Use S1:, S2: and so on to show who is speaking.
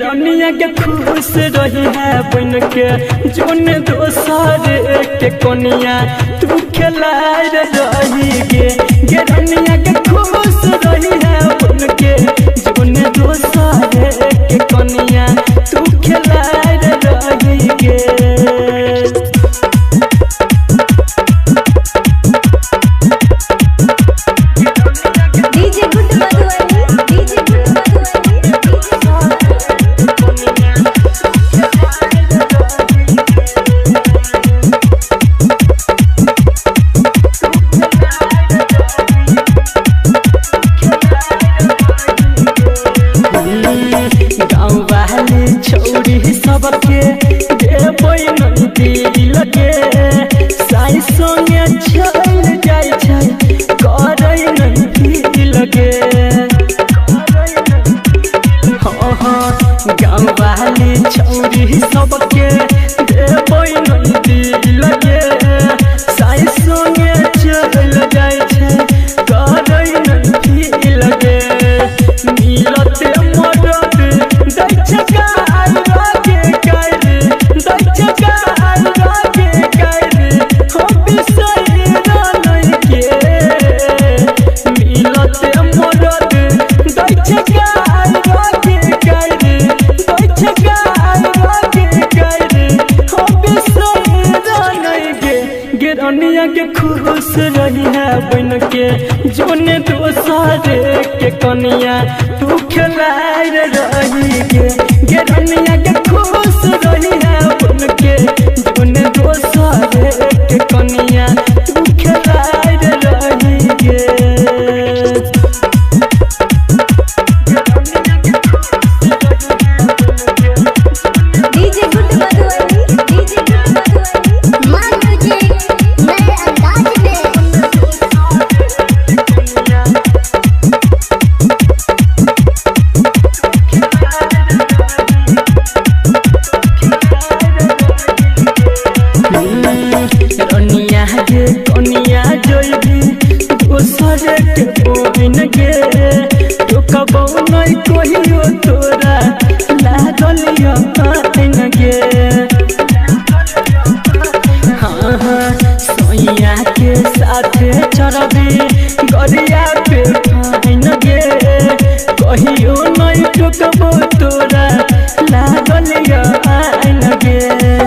S1: रनिया के खुश रही है बन के जोन दोसर के कनिया तू खिलाए रही गे रनिया के खुश रही है बन के जोन दोसर के कनिया तू खिलाए रही गे। छोड़ी सबके देबै नहीं लगे साई संगे चल जाय छै करै नहीं लगे गाँव वाली छोड़ी सबके देबै नहीं लगे साई संगे चल जाय छै करै नहीं लगे मिलते मदद दै छै रनिया के खुश रही है बन के जोन दोसर के कनिया तू खिलाए रही गे रनिया के खुश रही है बन के जोन दोसर के कनिया तू खिलाए रही गे। रनिया गे कनिया जोइबी दोसर के बोइन गे तो कबौ नहीं कहियो तोरा लागल यन गे हाँ सोइया के साथे चढ़बी गरिया पे फाइन गे कहियो नहीं टोकबो